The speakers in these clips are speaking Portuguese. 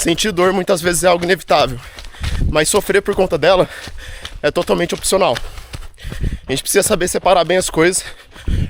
Sentir dor muitas vezes é algo inevitável, mas sofrer por conta dela é totalmente opcional. A gente precisa saber separar bem as coisas,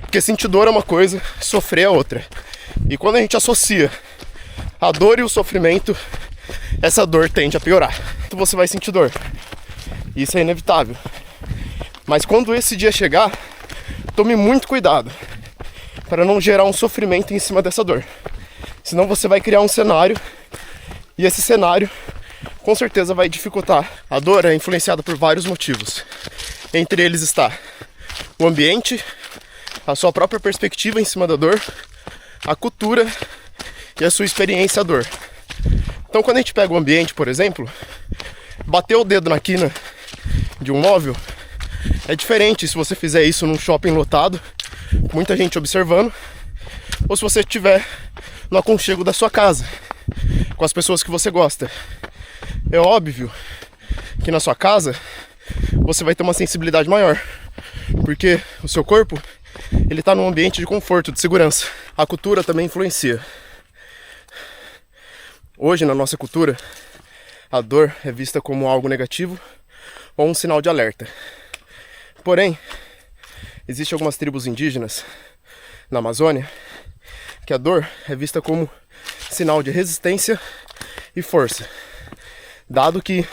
porque sentir dor é uma coisa, sofrer é outra. E quando a gente associa a dor e o sofrimento, essa dor tende a piorar. Então você vai sentir dor, isso é inevitável. Mas quando esse dia chegar, tome muito cuidado para não gerar um sofrimento em cima dessa dor. Senão você vai criar um cenário, e esse cenário com certeza vai dificultar. A dor é influenciada por vários motivos. Entre eles está o ambiente, a sua própria perspectiva em cima da dor, a cultura e a sua experiência à dor. Então quando a gente pega o ambiente, por exemplo, bater o dedo na quina de um móvel é diferente se você fizer isso num shopping lotado, muita gente observando, ou se você estiver no aconchego da sua casa, com as pessoas que você gosta. É óbvio que na sua casa você vai ter uma sensibilidade maior, porque o seu corpo ele está num ambiente de conforto, de segurança. A cultura também influencia. Hoje na nossa cultura, a dor é vista como algo negativo ou um sinal de alerta. Porém, existem algumas tribos indígenas na Amazônia que a dor é vista como sinal de resistência e força, dado que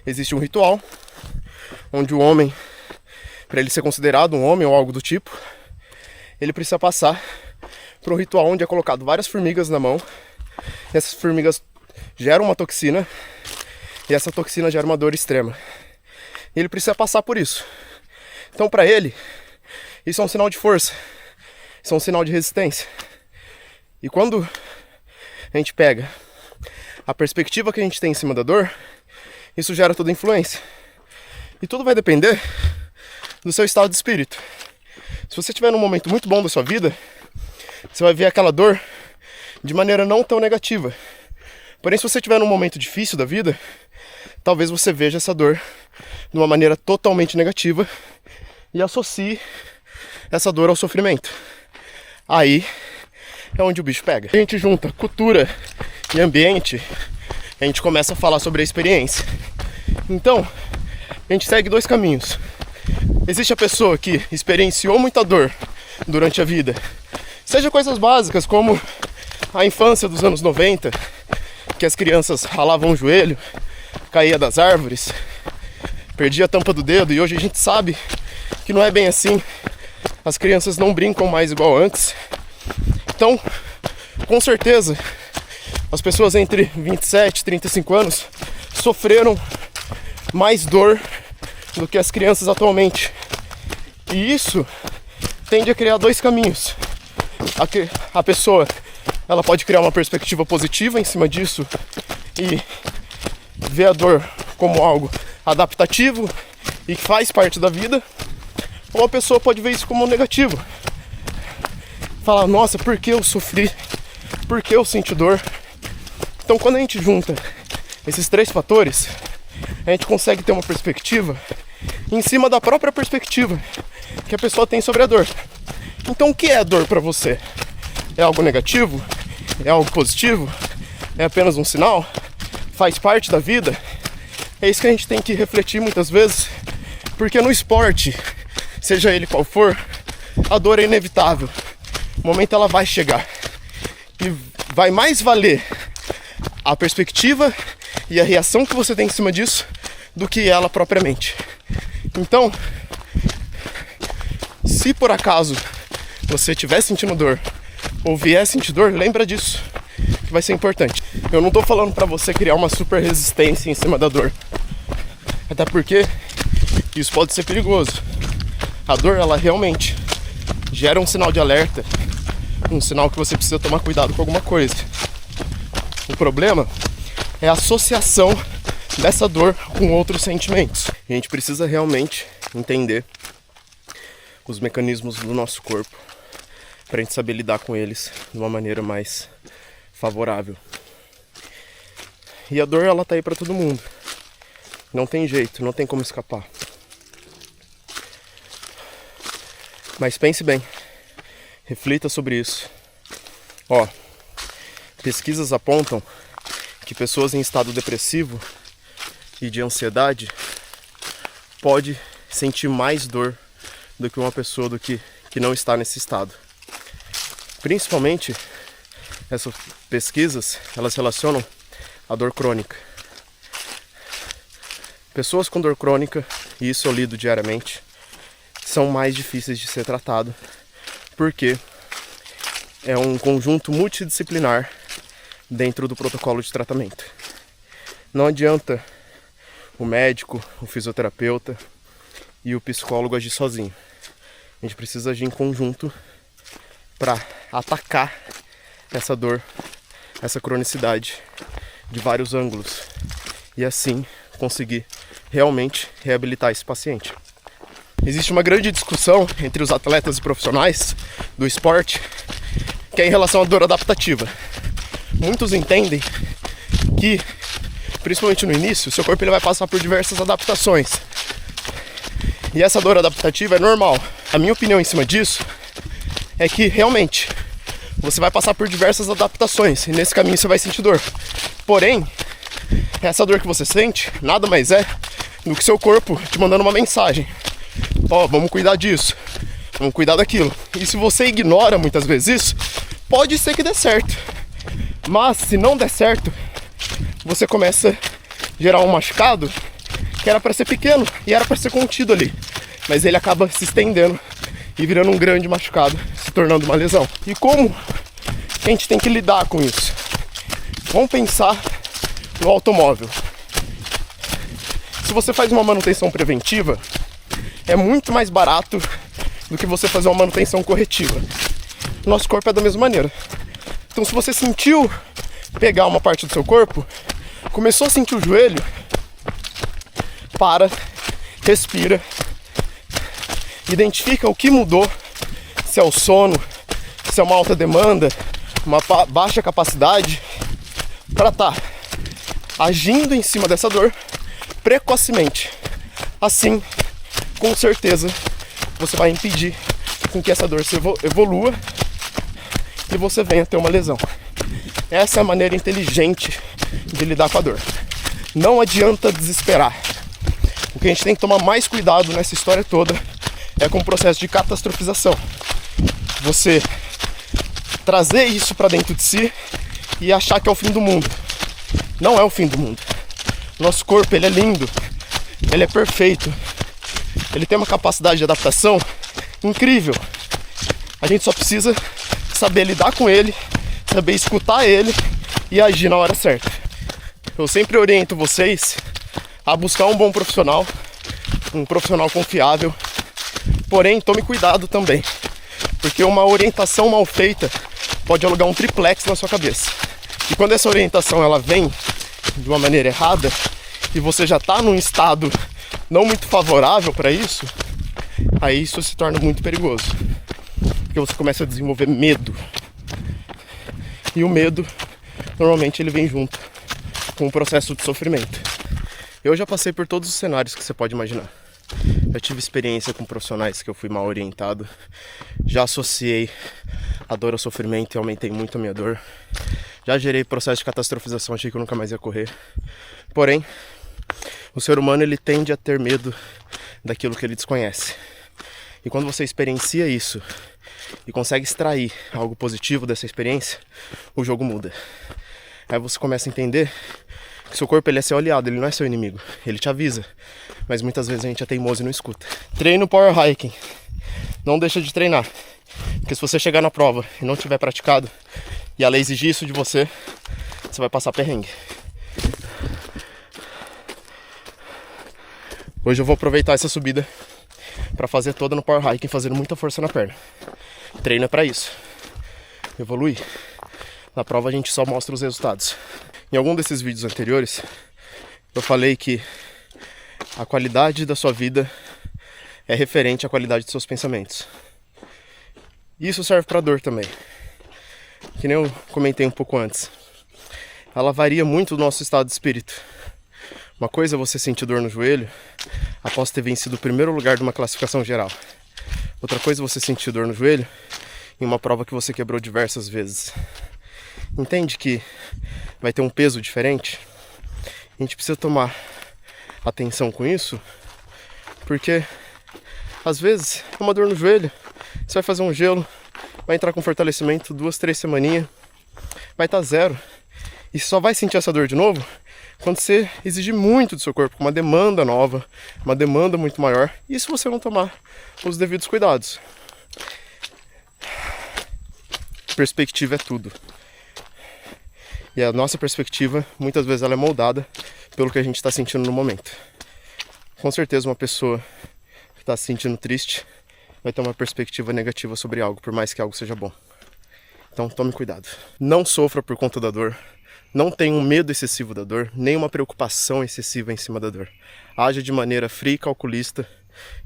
existe um ritual onde o homem, para ele ser considerado um homem ou algo do tipo, ele precisa passar por um ritual onde é colocado várias formigas na mão, e essas formigas geram uma toxina, e essa toxina gera uma dor extrema. E ele precisa passar por isso. Então, para ele, isso é um sinal de força, isso é um sinal de resistência. E quando a gente pega a perspectiva que a gente tem em cima da dor, isso gera toda influência. E tudo vai depender do seu estado de espírito. Se você estiver num momento muito bom da sua vida, você vai ver aquela dor de maneira não tão negativa. Porém, se você estiver num momento difícil da vida, talvez você veja essa dor de uma maneira totalmente negativa e associe essa dor ao sofrimento. Aí é onde o bicho pega. A gente junta cultura e ambiente, a gente começa a falar sobre a experiência. Então, a gente segue dois caminhos. Existe a pessoa que experienciou muita dor durante a vida, seja coisas básicas como a infância dos anos 90, que as crianças ralavam o joelho, caía das árvores, perdia a tampa do dedo, e hoje a gente sabe que não é bem assim. As crianças não brincam mais igual antes. Então, com certeza, as pessoas entre 27 e 35 anos sofreram mais dor do que as crianças atualmente. E isso tende a criar dois caminhos. A pessoa, ela pode criar uma perspectiva positiva em cima disso e ver a dor como algo adaptativo e que faz parte da vida, ou a pessoa pode ver isso como negativo. Falar, nossa, por que eu sofri? Por que eu senti dor? Então, quando a gente junta esses três fatores, a gente consegue ter uma perspectiva em cima da própria perspectiva que a pessoa tem sobre a dor. Então, o que é a dor para você? É algo negativo? É algo positivo? É apenas um sinal? Faz parte da vida? É isso que a gente tem que refletir muitas vezes, porque no esporte, seja ele qual for, a dor é inevitável. O momento ela vai chegar. E vai mais valer a perspectiva e a reação que você tem em cima disso do que ela propriamente. Então, se por acaso você estiver sentindo dor ou vier sentir dor, lembra disso, que vai ser importante. Eu não tô falando pra você criar uma super resistência em cima da dor, até porque isso pode ser perigoso. A dor, ela realmente gera um sinal de alerta, um sinal que você precisa tomar cuidado com alguma coisa. O problema é a associação dessa dor com outros sentimentos. A gente precisa realmente entender os mecanismos do nosso corpo para a gente saber lidar com eles de uma maneira mais favorável. E a dor, ela tá aí para todo mundo. Não tem jeito, não tem como escapar. Mas pense bem, reflita sobre isso. Pesquisas apontam que pessoas em estado depressivo e de ansiedade pode sentir mais dor do que uma pessoa que não está nesse estado. Principalmente, essas pesquisas, elas relacionam a dor crônica. Pessoas com dor crônica, e isso eu lido diariamente, são mais difíceis de ser tratado, porque é um conjunto multidisciplinar dentro do protocolo de tratamento. Não adianta o médico, o fisioterapeuta e o psicólogo agir sozinho. A gente precisa agir em conjunto para atacar essa dor, essa cronicidade de vários ângulos e assim conseguir realmente reabilitar esse paciente. Existe uma grande discussão entre os atletas e profissionais do esporte que é em relação à dor adaptativa. Muitos entendem que, principalmente no início, o seu corpo ele vai passar por diversas adaptações. E essa dor adaptativa é normal. A minha opinião em cima disso é que realmente você vai passar por diversas adaptações e nesse caminho você vai sentir dor. Porém, essa dor que você sente nada mais é do que seu corpo te mandando uma mensagem. Ó, vamos cuidar disso, vamos cuidar daquilo. E se você ignora muitas vezes isso, pode ser que dê certo. Mas se não der certo, você começa a gerar um machucado que era para ser pequeno e era para ser contido ali. Mas ele acaba se estendendo e virando um grande machucado, se tornando uma lesão. E como a gente tem que lidar com isso? Vamos pensar no automóvel. Se você faz uma manutenção preventiva, é muito mais barato do que você fazer uma manutenção corretiva. Nosso corpo é da mesma maneira. Então se você sentiu pegar uma parte do seu corpo, começou a sentir o joelho, para, respira, identifica o que mudou, se é o sono, se é uma alta demanda, uma baixa capacidade, para estar agindo em cima dessa dor precocemente. Assim, com certeza, você vai impedir com que essa dor se evolua e você venha ter uma lesão. Essa é a maneira inteligente de lidar com a dor. Não adianta desesperar. O que a gente tem que tomar mais cuidado nessa história toda é com o processo de catastrofização. Você trazer isso para dentro de si e achar que é o fim do mundo. Não é o fim do mundo. Nosso corpo, ele é lindo, ele é perfeito, ele tem uma capacidade de adaptação incrível. A gente só precisa saber lidar com ele, saber escutar ele e agir na hora certa. Eu sempre oriento vocês a buscar um bom profissional, um profissional confiável. Porém, tome cuidado também, porque uma orientação mal feita pode alugar um triplex na sua cabeça. E quando essa orientação ela vem de uma maneira errada e você já está num estado não muito favorável para isso, aí isso se torna muito perigoso, porque você começa a desenvolver medo. E o medo, normalmente, ele vem junto com um processo de sofrimento. Eu já passei por todos os cenários que você pode imaginar. Já tive experiência com profissionais que eu fui mal orientado. Já associei a dor ao sofrimento e aumentei muito a minha dor. Já gerei processo de catastrofização, achei que eu nunca mais ia correr. Porém, o ser humano ele tende a ter medo daquilo que ele desconhece. E quando você experiencia isso e consegue extrair algo positivo dessa experiência, o jogo muda. Aí você começa a entender que seu corpo ele é seu aliado, ele não é seu inimigo. Ele te avisa, mas muitas vezes a gente é teimoso e não escuta. Treino power hiking. Não deixa de treinar. Porque se você chegar na prova e não tiver praticado, e ela exigir isso de você, você vai passar perrengue. Hoje eu vou aproveitar essa subida para fazer toda no power hiking, fazendo muita força na perna. Treino é para isso. Evoluir. Na prova a gente só mostra os resultados. Em algum desses vídeos anteriores, eu falei que a qualidade da sua vida é referente à qualidade dos seus pensamentos. Isso serve para dor também. Que nem eu comentei um pouco antes. Ela varia muito do nosso estado de espírito. Uma coisa é você sentir dor no joelho após ter vencido o primeiro lugar de uma classificação geral. Outra coisa é você sentir dor no joelho em uma prova que você quebrou diversas vezes. entende que vai ter um peso diferente? A gente precisa tomar atenção com isso, porque às vezes é uma dor no joelho, você vai fazer um gelo, vai entrar com fortalecimento 2, 3 semaninhas, vai estar zero, e só vai sentir essa dor de novo quando você exigir muito do seu corpo, com uma demanda nova, uma demanda muito maior, e se você não tomar os devidos cuidados. Perspectiva é tudo. E a nossa perspectiva, muitas vezes, ela é moldada pelo que a gente está sentindo no momento. Com certeza, uma pessoa que está se sentindo triste vai ter uma perspectiva negativa sobre algo, por mais que algo seja bom. Então, tome cuidado. Não sofra por conta da dor. Não tenha um medo excessivo da dor, nem uma preocupação excessiva em cima da dor. Haja de maneira fria e calculista,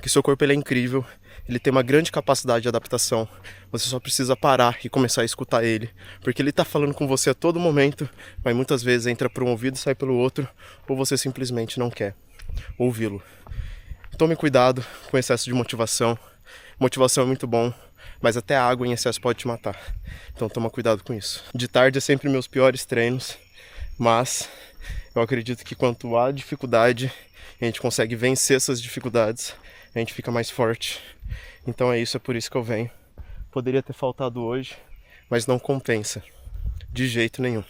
que seu corpo ele é incrível, ele tem uma grande capacidade de adaptação. Você só precisa parar e começar a escutar ele, porque ele está falando com você a todo momento, mas muitas vezes entra por um ouvido e sai pelo outro, ou você simplesmente não quer ouvi-lo. Tome cuidado com excesso de motivação. Motivação é muito bom, mas até a água em excesso pode te matar. Então toma cuidado com isso. De tarde é sempre meus piores treinos, mas eu acredito que quanto há dificuldade, a gente consegue vencer essas dificuldades, a gente fica mais forte. Então é isso, é por isso que eu venho. Poderia ter faltado hoje, mas não compensa, de jeito nenhum.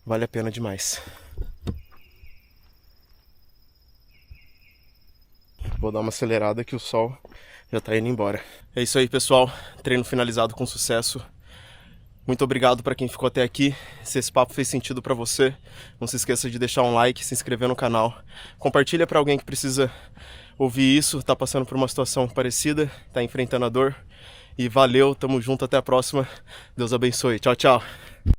Vale a pena demais. Vou dar uma acelerada que o sol já tá indo embora. É isso aí, pessoal. Treino finalizado com sucesso. Muito obrigado para quem ficou até aqui. Se esse papo fez sentido para você, não se esqueça de deixar um like, se inscrever no canal. Compartilha para alguém que precisa ouvir isso, tá passando por uma situação parecida, tá enfrentando a dor. E valeu, tamo junto, até a próxima. Deus abençoe. Tchau, tchau.